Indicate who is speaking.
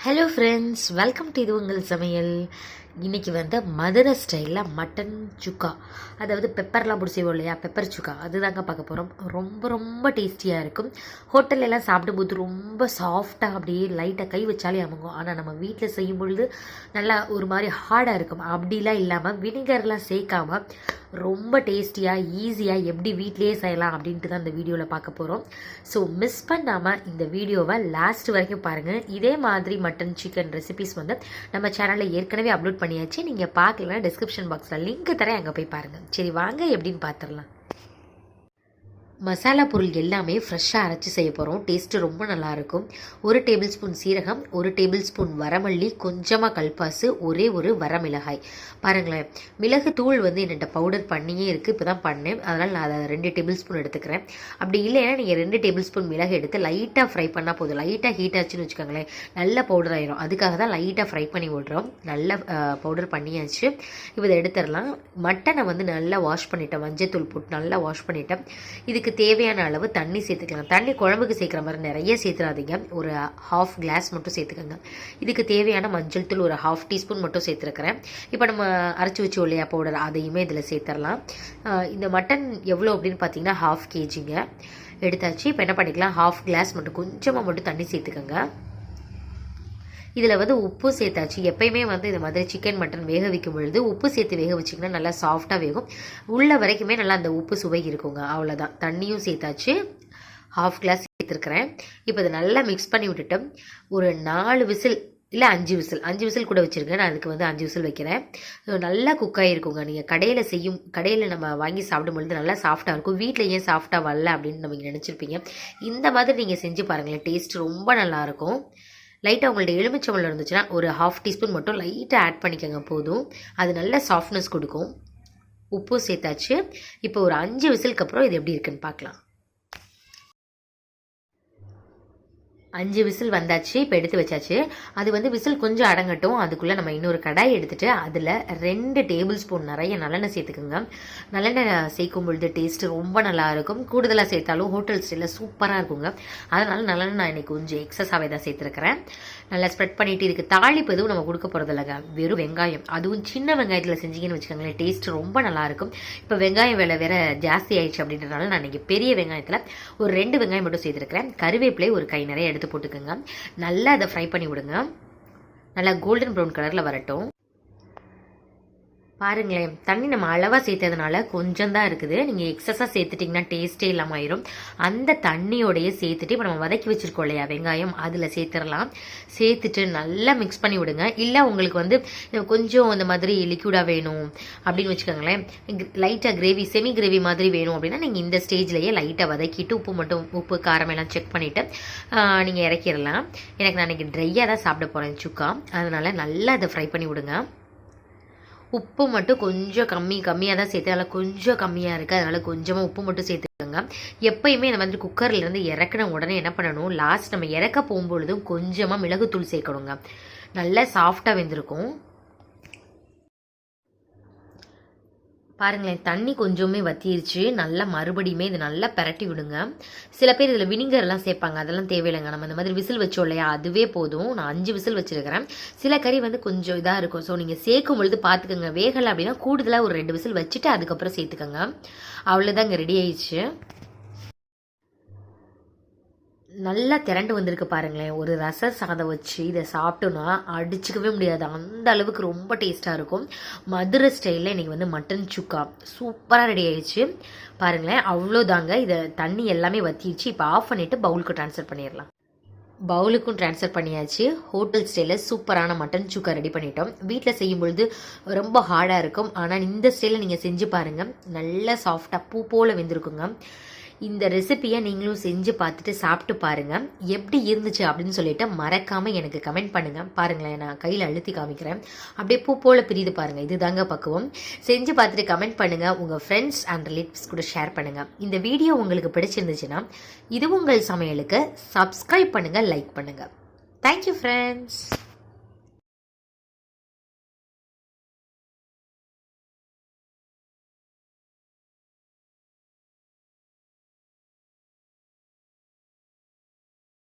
Speaker 1: Hello friends, welcome to இது உங்கள் சமையல். இன்றைக்கி வந்து மதுரை ஸ்டைலில் மட்டன் சுக்கா, அதாவது பெப்பர்லாம் போட்டு செய்வோம் இல்லையா, பெப்பர் சுக்கா, அதுதாங்க பார்க்க போகிறோம். ரொம்ப ரொம்ப டேஸ்டியாக இருக்கும். ஹோட்டல்லாம் சாப்பிடும்போது ரொம்ப சாஃப்டாக அப்படியே லைட்டாக கை வச்சாலே அமுங்கும். ஆனால் நம்ம வீட்டில் செய்யும் பொழுது நல்லா ஒரு மாதிரி ஹார்டாக இருக்கும். அப்படிலாம் இல்லாமல் வினிகர்லாம் சேர்க்காமல் ரொம்ப டேஸ்டியாக ஈஸியாக எப்படி வீட்லேயே செய்யலாம் அப்படின்ட்டு தான் இந்த வீடியோவில் பார்க்க போகிறோம். ஸோ மிஸ் பண்ணாமல் இந்த வீடியோவை லாஸ்ட் வரைக்கும் பாருங்கள். இதே மாதிரி மட்டன் சிக்கன் ரெசிபிஸ் வந்து நம்ம சேனலில் ஏற்கனவே அப்லோட் பண்ணியாச்சு. நீங்கள் பார்க்கலன்னா டிஸ்கிரிப்ஷன் பாக்ஸில் லிங்க் தரேன், அங்கே போய் பாருங்கள். சரி வாங்க எப்படின்னு பார்த்துடலாம். மசாலா பொருள் எல்லாமே ஃப்ரெஷ்ஷாக அரைச்சி செய்ய போகிறோம். டேஸ்ட்டு ரொம்ப நல்லாயிருக்கும். 1 டேபிள் ஸ்பூன் சீரகம், 1 டேபிள் ஸ்பூன் வரமல்லி, கொஞ்சமாக கல்பாசு, ஒரே ஒரு வரமிளகாய். பாருங்களேன், மிளகு தூள் வந்து என்கிட்ட பவுடர் பண்ணியே இருக்குது, இப்போ தான் பண்ணேன். அதனால் நான் அதை 2 டேபிள் ஸ்பூன் எடுத்துக்கிறேன். அப்படி இல்லைன்னா நீங்கள் 2 டேபிள் ஸ்பூன் மிளகு எடுத்து லைட்டாக ஃப்ரை பண்ணால் போதும். லைட்டாக ஹீட் ஆச்சுன்னு வச்சுக்கோங்களேன், நல்ல பவுடர் ஆயிரும். அதுக்காக தான் லைட்டாக ஃப்ரை பண்ணி விடுறோம். நல்ல பவுடர் பண்ணியாச்சு. இப்போ இதை எடுத்துடலாம். மட்டனை வந்து நல்லா வாஷ் பண்ணிட்டேன், மஞ்சத்தூள் போட்டு நல்லா வாஷ் பண்ணிட்டேன். இதுக்கு தேவையான அளவு தண்ணி சேர்த்துக்கலாம். தண்ணி குழம்புக்கு சேர்க்குற மாதிரி நிறைய சேர்த்துறாதீங்க, ஒரு 1/2 கிளாஸ் மட்டும் சேர்த்துக்கோங்க. இதுக்கு தேவையான மஞ்சள் தூள் ஒரு 1/2 டீஸ்பூன் மட்டும் சேர்த்துருக்கிறேன். இப்போ நம்ம அரைச்சி வச்சு இல்லையா பவுடர், அதையுமே இதில் சேர்த்துடலாம். இந்த மட்டன் எவ்வளோ அப்படின்னு பார்த்தீங்கன்னா 1/2 kgங்க எடுத்தாச்சு. இப்போ என்ன பண்ணிக்கலாம், 1/2 கிளாஸ் மட்டும் கொஞ்சமாக மட்டும் தண்ணி சேர்த்துக்கோங்க. இதில் வந்து உப்பு சேர்த்தாச்சு. எப்பயுமே வந்து இந்த மாதிரி சிக்கன் மட்டன் வேக வைக்கும் பொழுது உப்பு சேர்த்து வேக வச்சிங்கன்னா நல்லா சாஃப்டாக வேகும். உள்ள வரைக்குமே நல்லா அந்த உப்பு சுவை இருக்குங்க. அவ்வளோதான். தண்ணியும் சேர்த்தாச்சு. 1/2 கிளாஸ் சேர்த்துருக்கிறேன். இப்போ இதை நல்லா மிக்ஸ் பண்ணி விட்டுட்டு ஒரு 4 விசில் இல்லை 5 விசில், 5 விசில் கூட வச்சுருக்கேன். நான் அதுக்கு வந்து 5 விசில் வைக்கிறேன். நல்லா குக் ஆகிருக்குங்க. நீங்கள் கடையில் நம்ம வாங்கி சாப்பிடும் பொழுது நல்லா சாஃப்டாக இருக்கும். வீட்டில் ஏன் சாஃப்டாக வரல அப்படின்னு நம்ம நினச்சிருப்பீங்க. இந்த மாதிரி நீங்கள் செஞ்சு பாருங்களேன், டேஸ்ட் ரொம்ப நல்லாயிருக்கும். லைட்டாக உங்கள்ட்ட எலுமிச்சம்பழம் இருந்துச்சுன்னா ஒரு 1/2 டீஸ்பூன் மட்டும் லைட்டாக ஆட் பண்ணிக்கோங்க, போதும். அது நல்ல சாஃப்ட்னஸ் கொடுக்கும். உப்பு சேர்த்தாச்சு. இப்போ ஒரு 5 விசிலுக்கு அப்புறம் இது எப்படி இருக்குன்னு பார்க்கலாம். 5 விசில் வந்தாச்சு. இப்போ எடுத்து வச்சாச்சு. அது வந்து விசில் கொஞ்சம் அடங்கட்டும். அதுக்குள்ளே நம்ம இன்னொரு கடாய் எடுத்துகிட்டு அதில் 2 டேபிள் ஸ்பூன் நிறைய நல்லெண்ணெய் சேர்த்துக்குங்க. நல்லெண்ணெய் சேர்க்கும் பொழுது டேஸ்ட்டு ரொம்ப நல்லாயிருக்கும். கூடுதலாக சேர்த்தாலும் ஹோட்டல் ஸ்டைலில் சூப்பராக இருக்குங்க. அதனால் நல்லெண்ணெய் நான் இன்றைக்கி கொஞ்சம் எக்ஸஸாகவே தான் சேர்த்துருக்கிறேன். நல்லா ஸ்ப்ரெட் பண்ணிவிட்டு இதுக்கு தாளிப்பு எதுவும் நம்ம கொடுக்க போகிறது இல்லைங்க, வெறும் வெங்காயம். அதுவும் சின்ன வெங்காயத்தில் செஞ்சீங்கன்னு வச்சுக்கோங்களேன், டேஸ்ட்டு ரொம்ப நல்லாயிருக்கும். இப்போ வெங்காயம் விலை வேறு ஜாஸ்தி ஆயிடுச்சு அப்படின்றனால நான் இன்றைக்கி பெரிய வெங்காயத்தில் ஒரு 2 வெங்காயம் மட்டும் சேர்த்துருக்கிறேன். கருவேப்பிலை ஒரு கை நிறைய எடுத்து போட்டுக்கோங்க. நல்லா அதை ஃப்ரை பண்ணி விடுங்க. நல்லா கோல்டன் ப்ரௌன் கலரில் வரட்டும். பாருங்களேன், தண்ணி நம்ம அளவாக சேர்த்ததுனால கொஞ்சம் தான் இருக்குது. நீங்கள் எக்ஸஸாக சேர்த்துட்டிங்கன்னா டேஸ்ட்டே இல்லாமல் ஆயிரும். அந்த தண்ணியோடையே சேர்த்துட்டு இப்போ நம்ம வதக்கி வச்சுருக்கோம் இல்லையா வெங்காயம், அதில் சேர்த்துடலாம். சேர்த்துட்டு நல்லா மிக்ஸ் பண்ணி விடுங்க. இல்லை உங்களுக்கு வந்து கொஞ்சம் இந்த மாதிரி லிக்விடாக வேணும் அப்படின்னு வச்சுக்கோங்களேன், லைட்டாக கிரேவி செமி கிரேவி மாதிரி வேணும் அப்படின்னா நீங்கள் இந்த ஸ்டேஜ்லேயே லைட்டாக வதக்கிட்டு உப்பு காரம் எல்லாம் செக் பண்ணிவிட்டு நீங்கள் இறக்கிடலாம். எனக்கு நான் இன்றைக்கி ட்ரையாக தான் சாப்பிட போகிறேன் சுக்கா, அதனால் நல்லா அதை ஃப்ரை பண்ணி விடுங்க. உப்பு மட்டும் கொஞ்சம் கம்மியாக தான் சேர்த்து, அதனால் கொஞ்சம் கம்மியாக இருக்குது. அதனால் கொஞ்சமாக உப்பு மட்டும் சேர்த்துக்கோங்க. எப்பயுமே இந்த மாதிரி குக்கர்லேருந்து இறக்குன உடனே என்ன பண்ணணும், லாஸ்ட் நம்ம இறக்க போகும்பொழுதும் கொஞ்சமாக மிளகுத்தூள் சேர்க்கணுங்க. நல்லா சாஃப்டாக வெந்திருக்கும். பாருங்களேன், தண்ணி கொஞ்சமே வத்திருச்சு. நல்லா மறுபடியுமே இது நல்லா பிரட்டி விடுங்க. சில பேர் இதில் வினிகர்லாம் சேர்ப்பாங்க, அதெல்லாம் தேவையில்லைங்க. நம்ம இந்த மாதிரி விசில் வச்சோம் இல்லையா, அதுவே போதும். நான் 5 விசில் வச்சுருக்கிறேன். சில கறி வந்து கொஞ்சம் இதாக இருக்கும். ஸோ நீங்கள் சேர்க்கும் பொழுது பார்த்துக்கோங்க. வேகலை அப்படின்னா கூடுதலாக ஒரு 2 விசில் வச்சுட்டு அதுக்கப்புறம் சேர்த்துக்கோங்க. அவ்வளோதான், இங்கே ரெடி ஆயிடுச்சு. நல்லா திரண்டு வந்திருக்கு பாருங்களேன். ஒரு ரச சாதம் வச்சு இதை சாப்பிட்டோன்னா அடிச்சுக்கவே முடியாது, அந்த அளவுக்கு ரொம்ப டேஸ்ட்டாக இருக்கும். மதுரை ஸ்டைலில் இன்றைக்கி வந்து மட்டன் சுக்கா சூப்பராக ரெடி ஆயிடுச்சு. பாருங்களேன், அவ்வளோதாங்க. இதை தண்ணி எல்லாமே வத்திடுச்சு. இப்போ ஆஃப் பண்ணிவிட்டு பவுலுக்கு ட்ரான்ஸ்ஃபர் பண்ணிடலாம். பவுலுக்கும் ட்ரான்ஸ்ஃபர் பண்ணியாச்சு. ஹோட்டல் ஸ்டைலில் சூப்பரான மட்டன் சுக்கா ரெடி பண்ணிட்டோம். வீட்டில் செய்யும் பொழுது ரொம்ப ஹார்டாக இருக்கும். ஆனால் இந்த ஸ்டைலில் நீங்கள் செஞ்சு பாருங்கள், நல்லா சாஃப்டாக பூ போல் வெந்திருக்குங்க. இந்த ரெசிபியை நீங்களும் செஞ்சு பார்த்துட்டு சாப்பிட்டு பாருங்கள், எப்படி இருந்துச்சு அப்படின்னு சொல்லிட்டு மறக்காமல் எனக்கு கமெண்ட் பண்ணுங்கள். பாருங்களேன், நான் கையில் அழுத்தி காமிக்கிறேன். அப்படியே பூ போல் பிரியுது பாருங்கள். இது தாங்க பக்குவம். செஞ்சு பார்த்துட்டு கமெண்ட் பண்ணுங்கள். உங்கள் ஃப்ரெண்ட்ஸ் அண்ட் ரிலேட்டிவ்ஸ் கூட ஷேர் பண்ணுங்கள். இந்த வீடியோ உங்களுக்கு பிடிச்சிருந்துச்சுன்னா இது உங்கள் சமையலுக்கு சப்ஸ்கிரைப் பண்ணுங்கள், லைக் பண்ணுங்கள். Thank you friends.